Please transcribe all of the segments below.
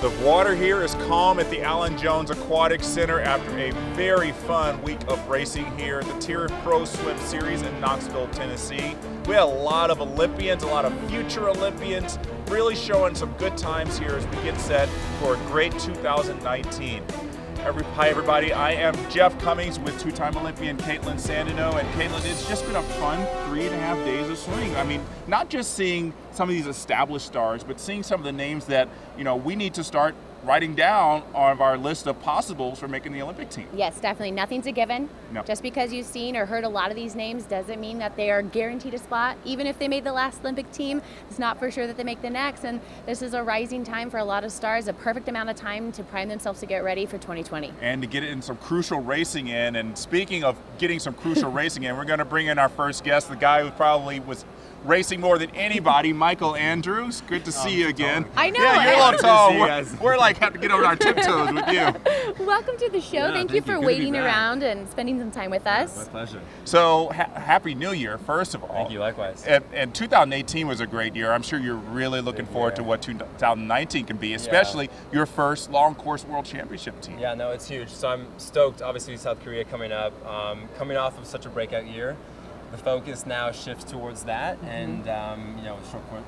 The water here is calm at the Allen Jones Aquatic Center after a very fun week of racing here at the TYR Pro Swim Series in Knoxville, Tennessee. We had a lot of Olympians, a lot of future Olympians, really showing some good times here as we get set for a great 2019. Hi everybody, I am Jeff Cummings with two-time Olympian Caitlin Sandino, and Caitlin, it's just been a fun 3.5 days of swimming. I mean, not just seeing some of these established stars, but seeing some of the names that, you know, we need to start writing down on our list of possibles for making the Olympic team. Yes, definitely. Nothing's a given. No. Just because you've seen or heard a lot of these names doesn't mean that they are guaranteed a spot. Even if they made the last Olympic team, it's not for sure that they make the next. And this is a rising time for a lot of stars, a perfect amount of time to prime themselves to get ready for 2020. And to get in some crucial racing in. And speaking of getting some crucial racing in, we're going to bring in our first guest, the guy who probably was racing more than anybody, Michael Andrews. Good to see you again. I know. Yeah, you're a little tall. We're like have to get on our tiptoes with you. Welcome to the show. Yeah, thank you for Good waiting around and spending some time with us. My pleasure. So, Happy New Year, first of all. Thank you, likewise. And 2018 was a great year. I'm sure you're really looking forward to what 2019 can be, especially your first long course world championship team. Yeah, no, it's huge. So I'm stoked. Obviously, South Korea coming up. Coming off of such a breakout year, the focus now shifts towards that, and you know,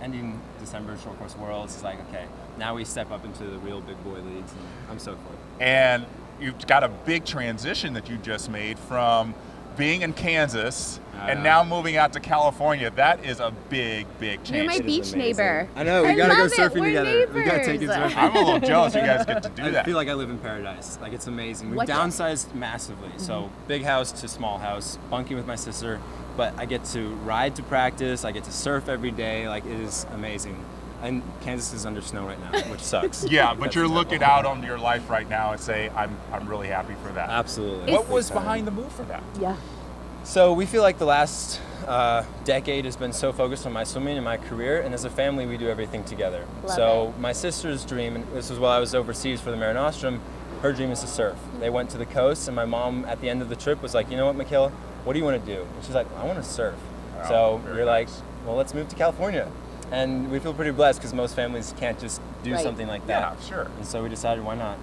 ending December short course worlds is like, okay, now we step up into the real big boy leagues, and I'm so for it. And you've got a big transition that you just made from being in Kansas and now moving out to California. That is a big, big change. You're my beach neighbor. I know, we gotta go surfing We're together. neighbors. We gotta take it surfing. I'm a little jealous you guys get to do that. I feel like I live in paradise. Like, it's amazing. We've What's downsized massively. So big house to small house, bunking with my sister, but I get to ride to practice, I get to surf every day. Like, it is amazing. And Kansas is under snow right now, which sucks. Yeah, but you're looking out on your life right now and say, I'm really happy for that. Absolutely. What was behind the move for that? Yeah. So we feel like the last decade has been so focused on my swimming and my career, and as a family we do everything together. Love it. My sister's dream, and this was while I was overseas for the Mare Nostrum, her dream is to surf. They went to the coast, and my mom at the end of the trip was like, you know what, Michaela, what do you want to do? And she's like, I want to surf. Wow, so we're like, nice. well, let's move to California. And we feel pretty blessed because most families can't just do something like that. Yeah, sure. And so we decided, why not?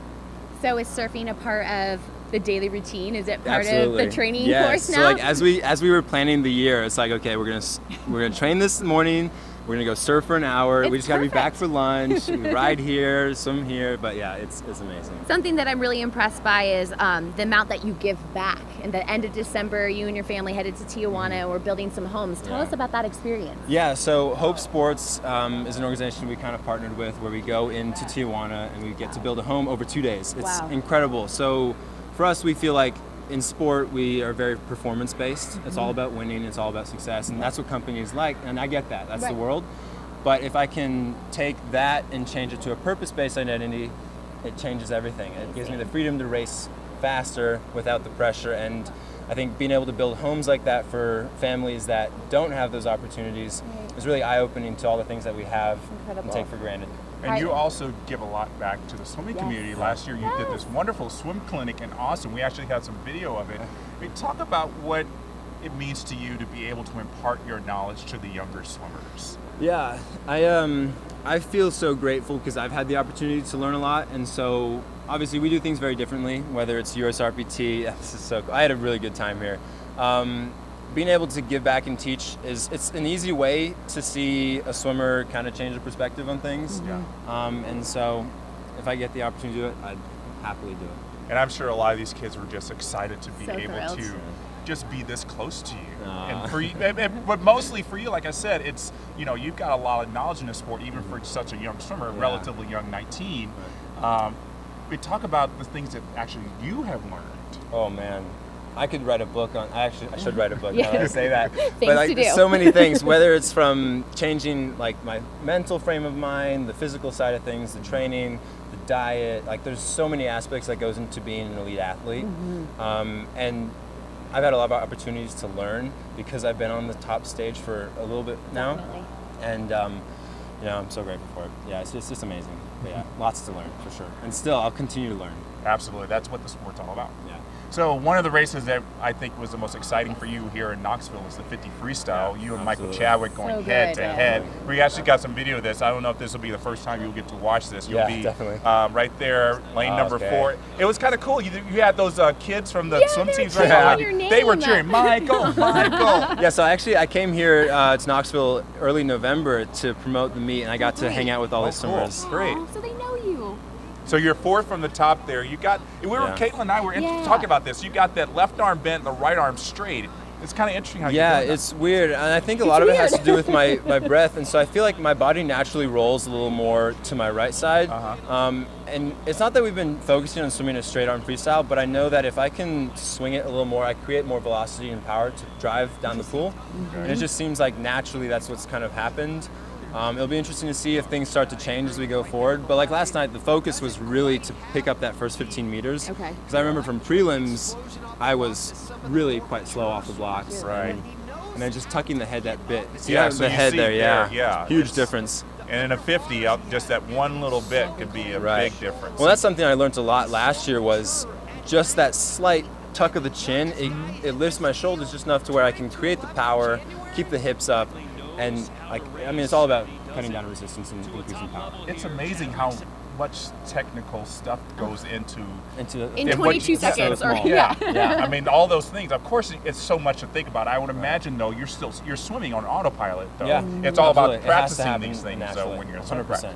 So is surfing a part of the daily routine? Is it part Absolutely. of the training Yes. course now? So like as we were planning the year, it's like, okay, we're gonna train this morning. We're gonna go surf for an hour. We It's just gotta be back perfect. for lunch. We ride here, swim here. But yeah, it's amazing. Something that I'm really impressed by is the amount that you give back. In the end of December, you and your family headed to Tijuana. We're building some homes. Tell us about that experience. Yeah, so Hope Sports is an organization we kind of partnered with where we go into Tijuana and we get to build a home over 2 days. It's incredible. So for us, we feel like in sport, we are very performance-based. It's all about winning, it's all about success, and that's what companies like, and I get that, that's the world. But if I can take that and change it to a purpose-based identity, it changes everything. It gives me the freedom to race faster without the pressure, and I think being able to build homes like that for families that don't have those opportunities is really eye-opening to all the things that we have and take for granted. And you also give a lot back to the swimming community. Last year you did this wonderful swim clinic in Austin. We actually had some video of it. I mean, talk about what it means to you to be able to impart your knowledge to the younger swimmers. Yeah, I feel so grateful because I've had the opportunity to learn a lot, and so obviously we do things very differently, whether it's USRPT. This is so cool. I had a really good time here. Being able to give back and teach it's an easy way to see a swimmer kind of change their perspective on things. And so if I get the opportunity to do it, I'd happily do it. And I'm sure a lot of these kids were just excited to be So able thrilled. to just be this close to you. And for you, but mostly for you, like I said, it's, you know, you've got a lot of knowledge in this sport, even for such a young swimmer, relatively young, 19. We talk about the things that actually you have learned. Oh man, I could write a book on. I should write a book. Now that I say that. Things But like, to do. so many things. Whether it's from changing like my mental frame of mind, the physical side of things, the training, the diet. Like, there's so many aspects that goes into being an elite athlete. And I've had a lot of opportunities to learn because I've been on the top stage for a little bit now. Definitely. And you know, I'm so grateful for it. Yeah, it's just amazing. But yeah, lots to learn for sure. And still, I'll continue to learn. Absolutely, that's what the sport's all about. Yeah. So one of the races that I think was the most exciting for you here in Knoxville is the 50 freestyle. You and Michael Chadwick going head to head. We actually got some video of this. I don't know if this will be the first time you'll get to watch this. You'll be right there, lane number 4. It was kind of cool. You had those kids from the swim teams right now. They were cheering, Michael, Michael. Yeah, so actually I came here to Knoxville early November to promote the meet, and I got to hang out with all the swimmers. Great. So they know you. So you're 4th from the top there. You got, Caitlin and I were talking about this. You got that left arm bent, the right arm straight. It's kind of interesting how you do that. Yeah, it's weird, and I think a lot of it has to do with my breath, and so I feel like my body naturally rolls a little more to my right side. And it's not that we've been focusing on swimming a straight arm freestyle, but I know that if I can swing it a little more, I create more velocity and power to drive down the pool. And it just seems like naturally that's what's kind of happened. It'll be interesting to see if things start to change as we go forward. But like last night, the focus was really to pick up that first 15 meters. Because I remember from prelims, I was really quite slow off the blocks. And then just tucking the head that bit. See the head there, huge difference. And in a 50, just that one little bit could be a big difference. Well, that's something I learned a lot last year, was just that slight tuck of the chin. It lifts my shoulders just enough to where I can create the power, keep the hips up. And it's all about cutting down resistance and increasing power. It's amazing how much technical stuff goes into in 22 seconds. So I mean, all those things. Of course, it's so much to think about. I would imagine, though, you're swimming on autopilot, though. It's all about practicing these things. So when you're 100%.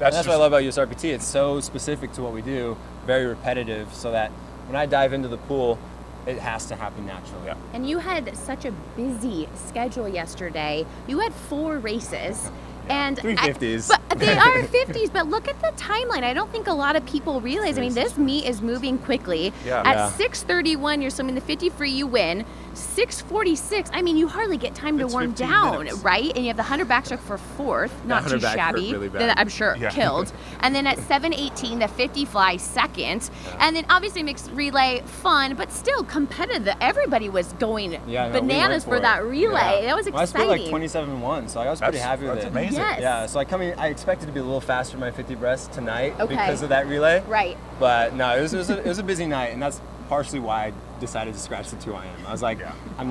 That's what I love about USRPT. It's so specific to what we do, very repetitive, so that when I dive into the pool, it has to happen naturally. And you had such a busy schedule yesterday. You had 4 races. And 3 50s. But they are 50s, but look at the timeline. I don't think a lot of people realize. I mean, this meet is moving quickly. At 6:31, you're swimming the 50 free, you win. 6:46, I mean, you hardly get time to warm down, right? And you have the 100 backstroke for 4th, not too shabby. Really then I'm sure killed. And then at 7:18, the 50 fly 2nd. And then obviously mixed relay, fun, but still competitive. Everybody was going bananas for that relay. That was exciting. Well, I split like 27-1, so I was pretty happy with it. That's amazing. Yeah, so I expected to be a little faster in my 50 breast tonight because of that relay. But no, it was a busy night, and that's partially why I decided to scratch the 2 IM. I was like, I'm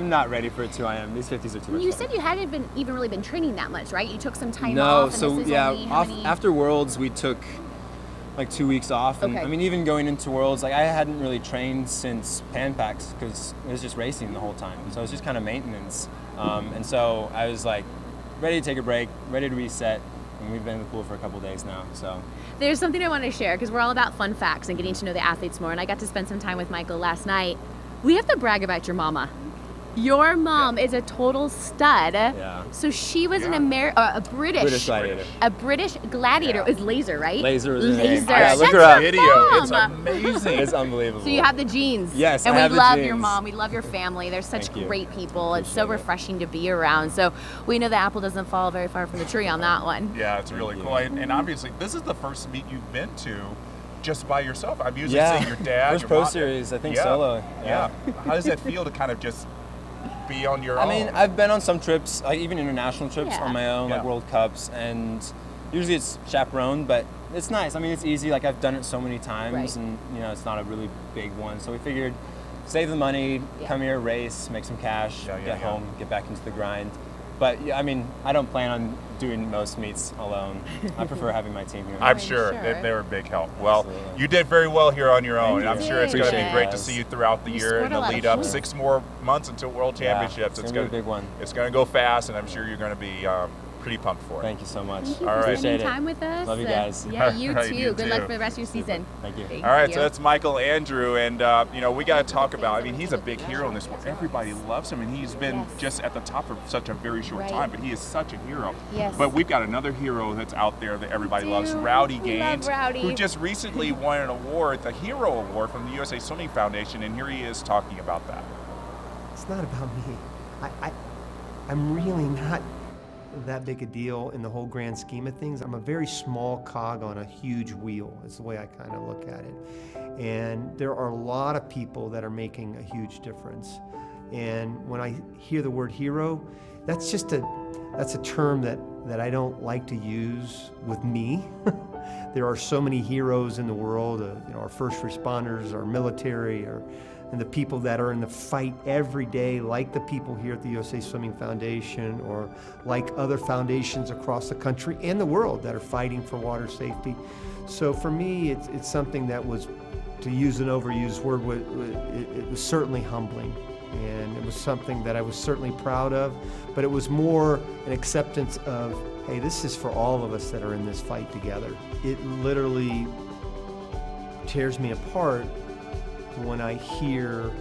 not ready for a 2 IM. These 50s are too much. You said you hadn't even really been training that much, right? You took some time off. No, so after Worlds we took like 2 weeks off, and I mean, even going into Worlds, like I hadn't really trained since Pan Packs because it was just racing the whole time. So it was just kind of maintenance, and so I was like ready to take a break, ready to reset. And we've been in the pool for a couple days now, so. There's something I want to share, because we're all about fun facts and getting to know the athletes more, and I got to spend some time with Michael last night. We have to brag about your mama. Your mom is a total stud. So she was a British gladiator. A British gladiator. It was Laser, right? Laser was her name. Look her up. Video. It's amazing. It's unbelievable. So you have the genes. Yes, and I have we love the genes. your mom. We love your family. They're such great people. It's so refreshing to be around. So we know the apple doesn't fall very far from the tree on that one. Yeah, it's really cool. And obviously, this is the first meet you've been to just by yourself. I'm usually seeing your dad, first your pro mom. Series, I think solo. How does that feel to kind of just be on your own? I mean, I've been on some trips, like even international trips on my own, like World Cups, and usually it's chaperoned, but it's nice. I mean, it's easy. Like I've done it so many times, and it's not a really big one. So we figured, save the money, come here, race, make some cash, get home, get back into the grind. But yeah, I mean, I don't plan on doing most meets alone. I prefer having my team here. I'm sure they're a big help. Well, you did very well here on your own, and I'm sure it's going to be great to see you throughout the year and the lead up. 6 more months until World Championships. It's going to be a big one. It's going to go fast, and I'm sure you're going to be pretty pumped for it. Thank you so much. Thank you for spending time with us. Love you guys. Yeah, you too. Good luck for the rest of your season. Thank you. All right, so that's Michael Andrew, and we got to talk about. I mean, he's a big hero in this one. Everybody loves him, and he's been just at the top for such a very short time. But he is such a hero. But we've got another hero that's out there that everybody loves, Rowdy Gaines, who just recently won an award, the Hero Award from the USA Swimming Foundation, and here he is talking about that. It's not about me. I'm really not that big a deal in the whole grand scheme of things. I'm a very small cog on a huge wheel. It's the way I kind of look at it. And there are a lot of people that are making a huge difference. And when I hear the word hero, that's a term that I don't like to use with me. There are so many heroes in the world, you know, our first responders, our military, and the people that are in the fight every day, like the people here at the USA Swimming Foundation, or like other foundations across the country and the world that are fighting for water safety. So for me, it's something that was, to use an overused word, it was certainly humbling. And it was something that I was certainly proud of, but it was more an acceptance of, hey, this is for all of us that are in this fight together. It literally tears me apart when I hear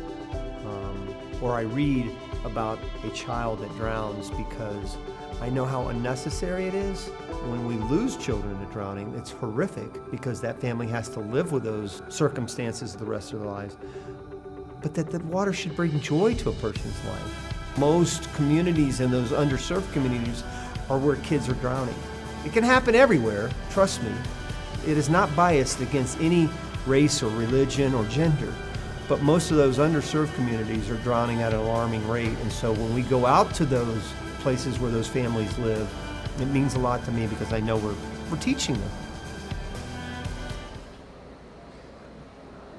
or I read about a child that drowns, because I know how unnecessary it is. When we lose children to drowning, it's horrific because that family has to live with those circumstances the rest of their lives. But that the water should bring joy to a person's life. Most communities and those underserved communities are where kids are drowning. It can happen everywhere, trust me. It is not biased against any race or religion or gender. But most of those underserved communities are drowning at an alarming rate. And so when we go out to those places where those families live, it means a lot to me because I know we're teaching them.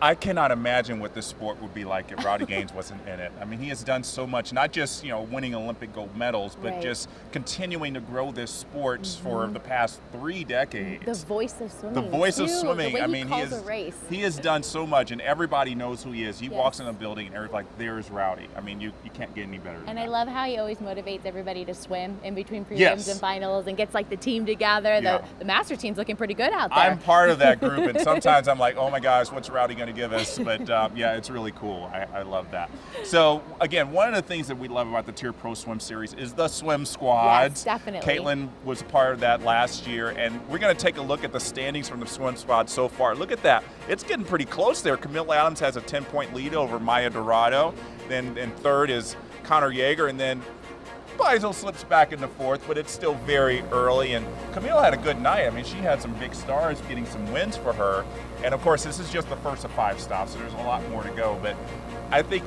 I cannot imagine what this sport would be like if Rowdy Gaines wasn't in it. I mean, he has done so much, not just, you know, winning Olympic gold medals, but just continuing to grow this sport for the past 3 decades. The voice of swimming. The voice of swimming. The way I mean, he has done so much, and everybody knows who he is. He walks in a building, and everybody's like, "There's Rowdy." I mean, you can't get any better than And that. I love how he always motivates everybody to swim in between prelims and finals, and gets like the team together. The master team's looking pretty good out there. I'm part of that group, and sometimes I'm like, "Oh my gosh, what's Rowdy going to give us?" But yeah, it's really cool. I love that. So again, one of the things that we love about the TYR Pro Swim Series is the swim squads. Yes, definitely. Caitlin was a part of that last year, and we're going to take a look at the standings from the swim squad so far. Look at that. It's getting pretty close there. Camille Adams has a 10-point lead over Maya Dorado. Then in third is Connor Yeager, and then Beisel slips back into fourth, but it's still very early. And Camille had a good night. I mean, she had some big stars getting some wins for her. And of course, this is just the first of 5 stops, so there's a lot more to go. But I think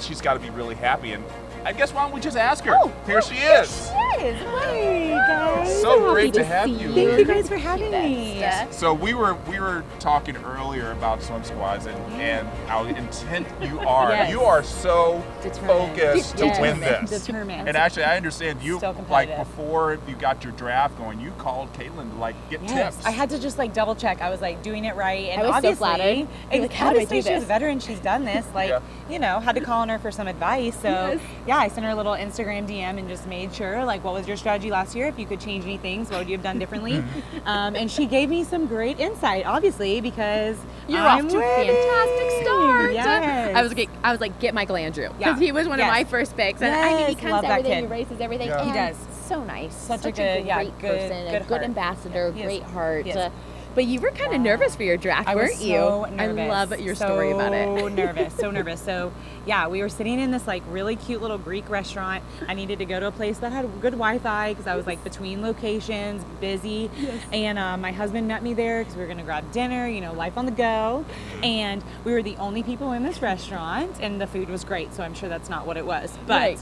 she's got to be really happy. And I guess why don't we just ask her? Here she is. Hey guys. So great to have you. Thank you guys for having me. So we were talking earlier about swim squads and how intent you are. Yes. You are so focused to win this. Determined. And actually, I understand you, So like competitive. before you got your draft going, you called Caitlin to like get tips. I had to just like double check. I was like doing it right, and I was so obviously, flattered. Like, how do I do she's a this? veteran. She's done this. Like, you know, had to call on her for some advice. So yeah, I sent her a little Instagram DM and just made sure, like, what was your strategy last year? If you could change any things, what would you have done differently? And she gave me some great insight, obviously, because You're I'm off to a fantastic start. Yes. I was like, get Michael Andrew, because Yeah. he was one of my first picks, and I mean, he comes Love to that everything, kid. he races everything, Yeah. and He does. so nice, Such a a good- yeah, great good- person, good a good heart. ambassador, Yes. great heart. Yes. But you were kind of nervous for your draft, I was weren't you? so nervous. I love your story about it. So nervous, so nervous. So yeah, we were sitting in this like really cute little Greek restaurant. I needed to go to a place that had good Wi-Fi because I was like between locations, busy. And my husband met me there because we were gonna grab dinner, you know, life on the go. And we were the only people in this restaurant, and the food was great. So I'm sure that's not what it was. But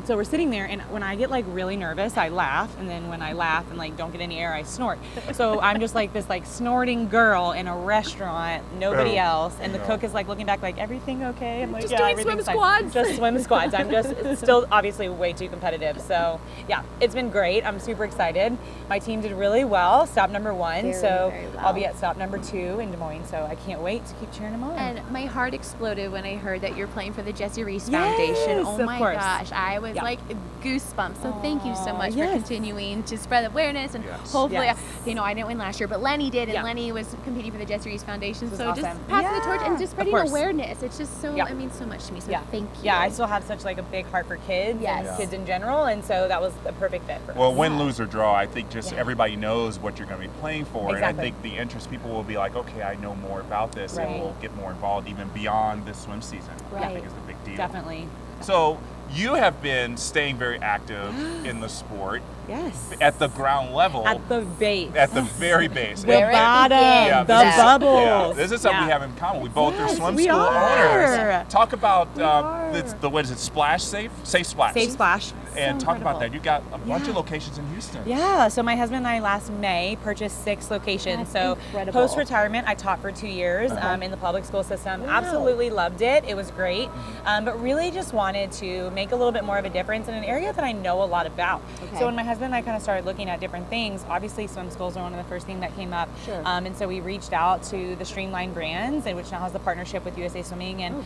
so we're sitting there, and when I get like really nervous, I laugh, and then when I laugh and like don't get any air, I snort. So I'm just like this like snorting girl in a restaurant, nobody else, and the cook is like looking back like, everything okay? I'm like, Just yeah, doing everything's swim fine. squads. Just swim squads. I'm just still obviously way too competitive. So yeah, it's been great. I'm super excited. My team did really well. Stop number 1. So very well. I'll be at stop number 2 in Des Moines. So I can't wait to keep cheering them on. And my heart exploded when I heard that you're playing for the Jesse Reese Foundation. Oh of my course. gosh, I was like goosebumps. So thank you so much for yes. continuing to spread awareness, and hopefully, you know, I didn't win last year, but Lenny did, and Lenny was competing for the Jesse Reese Foundation. This So is just awesome. passing the torch and just spreading course. awareness. It's just so, it means so much to me. So thank you. Yeah, I still have such like a big heart for kids and kids in general, and so that was a perfect fit for us. Well, win, lose, or draw, I think just everybody knows what you're going to be playing for. Exactly. And I think the interest people will be like, okay, I know more about this, and we'll get more involved even beyond this swim season. I think is the big deal. Definitely. So you have been staying very active in the sport. Yes. At the ground level. At the base. At the very base. The bottom. Yeah, the this is- bubbles. Yeah, this is something we have in common. We both are swim we school are. owners. Talk about what is it? Splash Safe? Safe Splash. Safe Splash. And talk about incredible. that. You got a bunch of locations in Houston. Yeah, so my husband and I last May purchased 6 locations. That's so incredible. post-retirement, I taught for 2 years in the public school system. Wow. Absolutely loved it. It was great, but really just wanted to make a little bit more of a difference in an area that I know a lot about. Okay. So when my husband and I kind of started looking at different things, obviously swim schools are one of the first things that came up. Sure. And so we reached out to the Streamline Brands, which now has the partnership with USA Swimming, and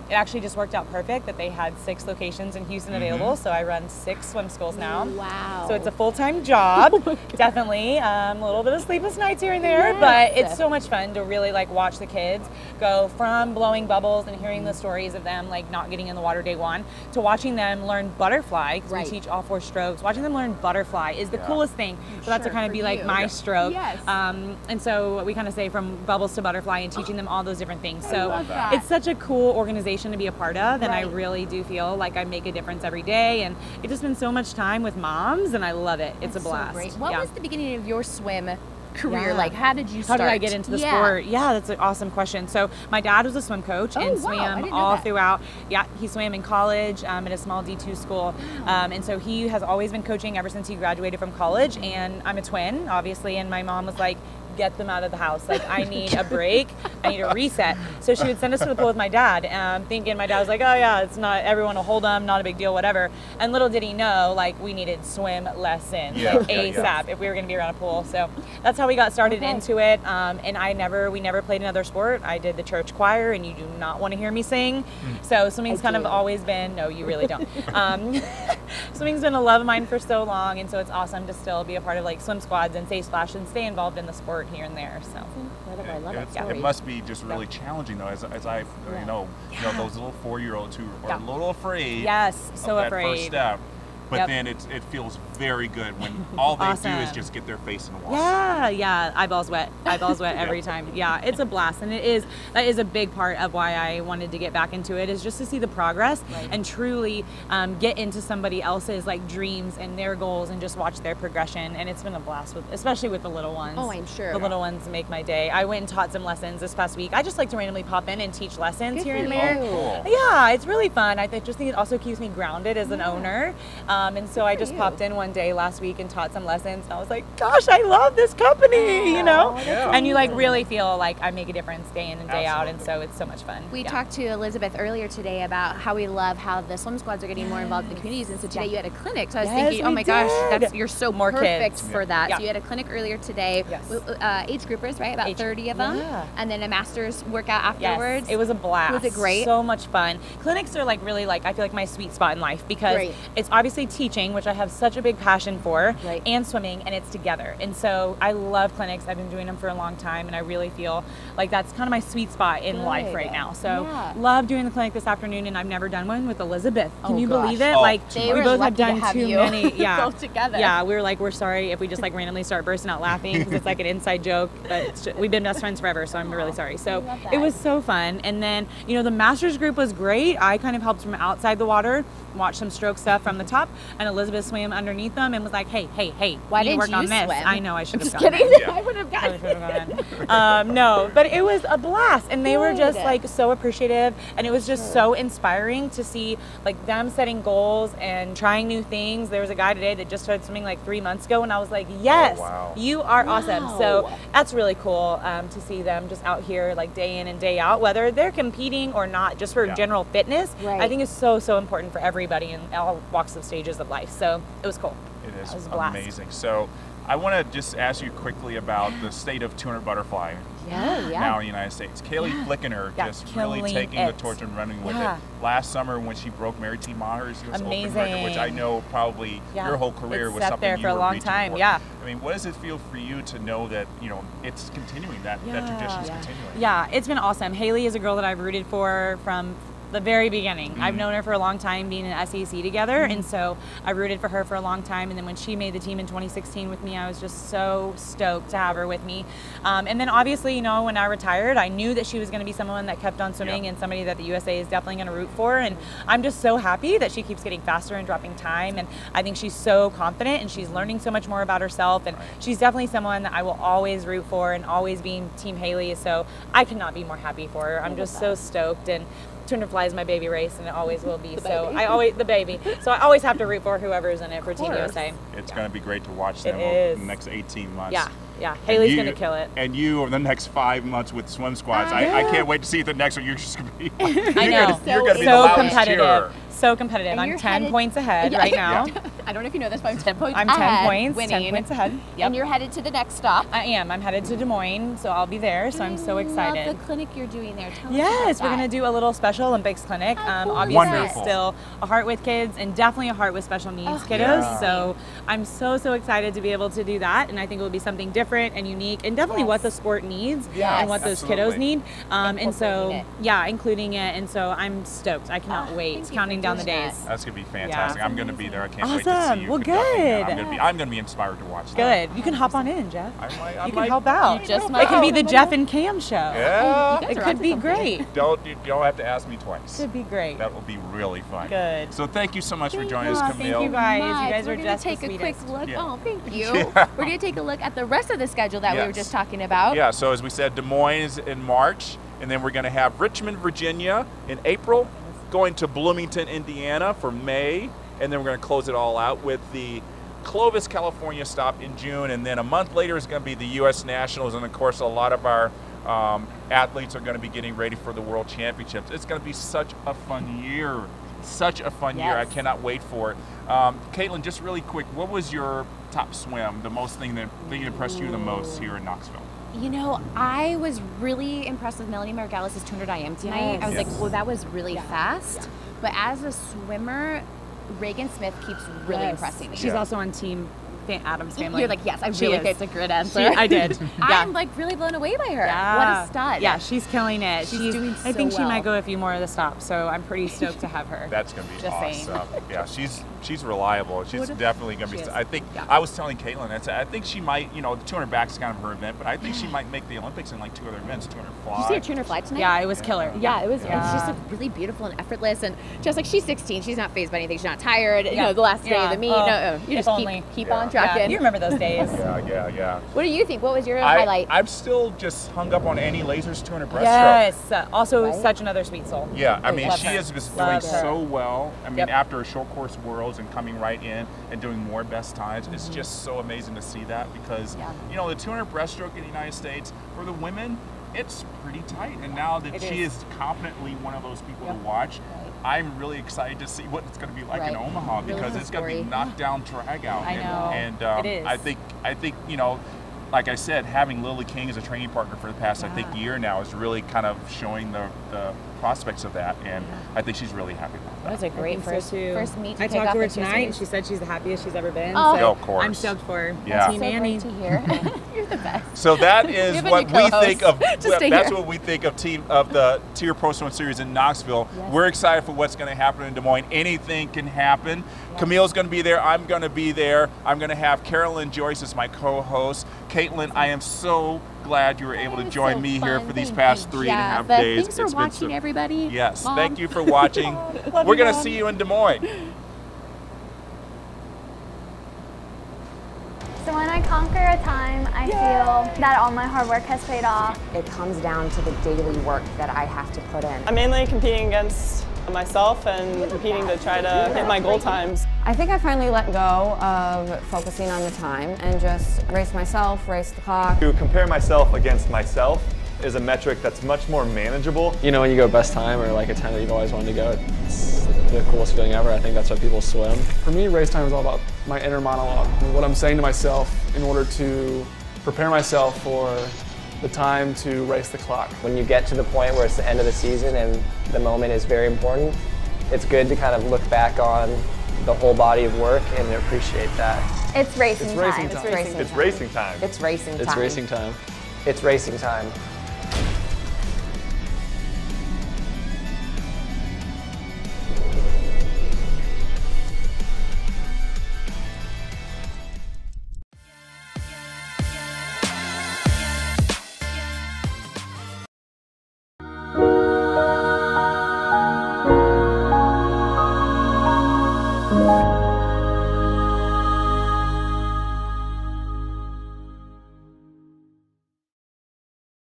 it actually just worked out perfect that they had 6 locations in Houston available. So I run 6 swim schools now. Wow. So it's a full-time job, definitely. A little bit of sleepless nights here and there, but it's so much fun to really like watch the kids go from blowing bubbles and hearing the stories of them like not getting in the water day 1 to watching them learn butterfly, because we teach all 4 strokes. Watching them learn butterfly is the coolest thing. So that's to kind of be like my stroke. Yes. And so we kind of say from bubbles to butterfly and teaching them all those different things. So love that. it's such a cool organization to be a part of, and I really do feel like I make a difference every day, and it just spends so much time with moms, and I love it. It's a blast. So great. What was the beginning of your swim career like? How did you How start? did I get into the sport? Yeah, that's an awesome question. So my dad was a swim coach and I swam didn't know all that. throughout. Yeah, he swam in college at a small D2 school. And so he has always been coaching ever since he graduated from college. And I'm a twin, obviously, and my mom was like, get them out of the house. Like, I need a break. I need a reset. So she would send us to the pool with my dad, thinking my dad was like, oh yeah, it's not, everyone will hold them, not a big deal, whatever. And little did he know, like, we needed swim lessons, like ASAP, if we were gonna be around a pool. So that's how we got started into it. And we never played another sport. I did the church choir, and you do not want to hear me sing. So swimming's kind of always been, no, you really don't. Swimming's been a love of mine for so long, and so it's awesome to still be a part of like swim squads and Safe Splash and stay involved in the sport here and there. So Incredible. I love that story. It must be just really challenging though, as I you know those little 4-year-olds who are a little afraid. Yes, so of that afraid. first step. But then it feels very good when all they do is just get their face in the water. Yeah, eyeballs wet every time. Yeah, it's a blast, and that is a big part of why I wanted to get back into it, is just to see the progress and truly get into somebody else's like dreams and their goals and just watch their progression. And it's been a blast, especially with the little ones. Oh, I'm sure. The little ones make my day. I went and taught some lessons this past week. I just like to randomly pop in and teach lessons here and there. Oh, cool. Yeah, it's really fun. I just think it also keeps me grounded as an owner. And so I just popped in one day last week and taught some lessons. And I was like, gosh, I love this company, you know? Yeah. And you like really feel like I make a difference day in and day out. And so it's so much fun. We talked to Elizabeth earlier today about how we love how the swim squads are getting more involved in the communities. And so today you had a clinic. So I was thinking, oh my gosh, you're so More perfect kids. for that. Yeah. So you had a clinic earlier today with age groupers, right? About 30 of them. Yeah. And then a master's workout afterwards. Yes, it was a blast. Was it great? So much fun. Clinics are like really like, I feel like my sweet spot in life, because it's obviously teaching, which I have such a big passion for, and swimming, and it's together. And so I love clinics. I've been doing them for a long time, and I really feel like that's kind of my sweet spot in life right now. So love doing the clinic this afternoon, and I've never done one with Elizabeth. Can you believe it? Oh, like they we were both have lucky to done have too you many. both together. Yeah, we were like, we're sorry if we just like randomly start bursting out laughing, because it's like an inside joke, but we've been best friends forever, so I'm really sorry. So it was so fun. And then, you know, the master's group was great. I kind of helped from outside the water, watch some stroke stuff from the top, and Elizabeth swam underneath them and was like, hey, why you didn't work you on this. swim? I know, I should have Just gone. kidding. I would have gotten No, but it was a blast, and they were just like so appreciative, and it was just so inspiring to see like them setting goals and trying new things. There was a guy today that just started swimming like 3 months ago, and I was like, yes, you are awesome. So that's really cool to see them just out here like day in and day out, whether they're competing or not, just for general fitness. I think is so important for everybody in all walks of stages of life. So it was cool. It is amazing. So I want to just ask you quickly about the state of 200 butterfly now in the United States. Kaylee Flickener just really taking the torch and running with it. Last summer when she broke Mary T. Maher's open record, which I know probably your whole career was something there you for a were long reaching time. for. Yeah. I mean, what does it feel for you to know that, you know, it's continuing, that tradition's continuing? Yeah, it's been awesome. Haley is a girl that I've rooted for from the very beginning. I've known her for a long time, being in SEC together, and so I rooted for her for a long time. And then when she made the team in 2016 with me, I was just so stoked to have her with me. And then obviously, you know, when I retired, I knew that she was going to be someone that kept on swimming and somebody that the USA is definitely going to root for. And I'm just so happy that she keeps getting faster and dropping time. And I think she's so confident and she's learning so much more about herself. And she's definitely someone that I will always root for and always being Team Haley. So I could not be more happy for her. I'm just so stoked. And 200 fly is my baby race, and it always will be. So I always have to root for whoever's in it for Team USA. It's going to be great to watch them over the next 18 months. Yeah, Haley's going to kill it. And you over the next 5 months with swim squads. I can't wait to see the next one. You're just going to be. I know. You're going to be the loudest competitive. cheerer. So competitive. I'm 10 points ahead right now. I don't know if you know this, but I'm 10 points I'm ahead. 10 points, winning. 10 points ahead. Yep. And you're headed to the next stop. I am. I'm headed to Des Moines, so I'll be there. So I'm so excited. I love the clinic you're doing there. Tell Yes, us we're about going to do a little Special Olympics clinic. Cool. Obviously, Wonderful. still a heart with kids and definitely a heart with special needs kiddos. Yeah. So I'm so excited to be able to do that. And I think it will be something different and unique and definitely what the sport needs and what those kiddos need. And so, including it. And so I'm stoked. I cannot wait. Counting down the days. That's going to be fantastic. I'm going to be there. I can't wait Awesome. to see you. Well, conducting good. that. I'm going to be inspired to watch that. Good. You can hop on in, Jeff. I You might can help out. You just It can be the Jeff and Cam show. Yeah. You guys It are could onto be something. great. You don't have to ask me twice. Could be great. That will be really fun. Good. So thank you so much for joining us, Camille. Thank you guys. You guys We're are gonna just take the a quick sweetest. look. Yeah. Oh, thank you. Yeah. We're going to take a look at the rest of the schedule that we were Yes. just talking about. Yeah, so as we said, Des Moines in March, and then we're going to have Richmond, Virginia in April, going to Bloomington, Indiana for May, and then we're going to close it all out with the Clovis, California stop in June, and then a month later is going to be the U.S. Nationals, and of course a lot of our athletes are going to be getting ready for the World Championships. It's going to be such a fun year. Such a fun year. I cannot wait for it. Caitlin, just really quick, what was your top swim, the most thing that impressed you the most here in Knoxville? You know, I was really impressed with Melanie Margalis' 200 IM tonight. I was like, well, that was really fast. But as a swimmer, Reagan Smith keeps really impressing me. She's also on Team Adam's family. You're like, yes, I She really is. think it's a good answer. I did. I'm like really blown away by her. Yeah. What a stud. Yeah, she's killing it. She's doing I think so she well. might go a few more of the stops, so I'm pretty stoked to have her. That's going to be Just awesome. saying. Yeah, she's reliable. She's definitely going to be. She is. I think I was telling Caitlin, I think she might. You know, the 200 back is kind of her event, but I think she might make the Olympics in like 2 other events. 200 fly. Did you see her 200 fly tonight? Yeah, it was killer. Yeah, it was. It's just like really beautiful and effortless, and just like she's 16, she's not fazed by anything. She's not tired. You know, the last day of the meet. No, you if just only. keep on trucking. You remember those days. Yeah. What do you think? What was your highlight? I'm still just hung up on Annie Laser's 200 breaststroke. Yes. Also, such another sweet soul. Yeah, I mean, Love she her. is just Love doing her. so well. I mean, Yep. after a short course worlds and coming right in and doing more best times, it's just so amazing to see that because, you know, the 200 breaststroke in the United States, for the women, it's pretty tight. And now that she is confidently one of those people to watch, I'm really excited to see what it's going to be like in Omaha because it's going to be knockdown drag out. I know. And it is. I think, you know, like I said, having Lily King as a training partner for the past, I think, year now is really kind of showing the prospects of that, and I think she's really happy about that. That was a great first meet. I talked to her tonight, and she said she's the happiest she's ever been. Oh, so of course. I'm stoked for her. Yeah. Team Annie. So great to hear. You're the best. So that is have a what new we co-host. think of. Just stay That's here. what we think of the TYR Pro Swim Series in Knoxville. We're excited for what's going to happen in Des Moines. Anything can happen. Camille's going to be there. I'm going to be there. I'm going to have Carolyn Joyce as my co-host. Caitlin, I am so glad you were able to join me here for these past 3.5 days. Thanks for watching, everybody. Yes, Mom. thank you for watching. We're going to see you in Des Moines. So when I conquer a time, I feel that all my hard work has paid off. It comes down to the daily work that I have to put in. I'm mainly competing against myself and competing to try to hit my goal times. I think I finally let go of focusing on the time and just race myself, race the clock. To compare myself against myself is a metric that's much more manageable. You know, when you go best time or like a time that you've always wanted to go, it's the coolest feeling ever. I think that's why people swim. For me, race time is all about my inner monologue, what I'm saying to myself in order to prepare myself for the time to race the clock. When you get to the point where it's the end of the season and the moment is very important, it's good to kind of look back on the whole body of work and appreciate that. It's racing time. It's racing time. It's racing time. It's racing time. It's racing time. It's racing time.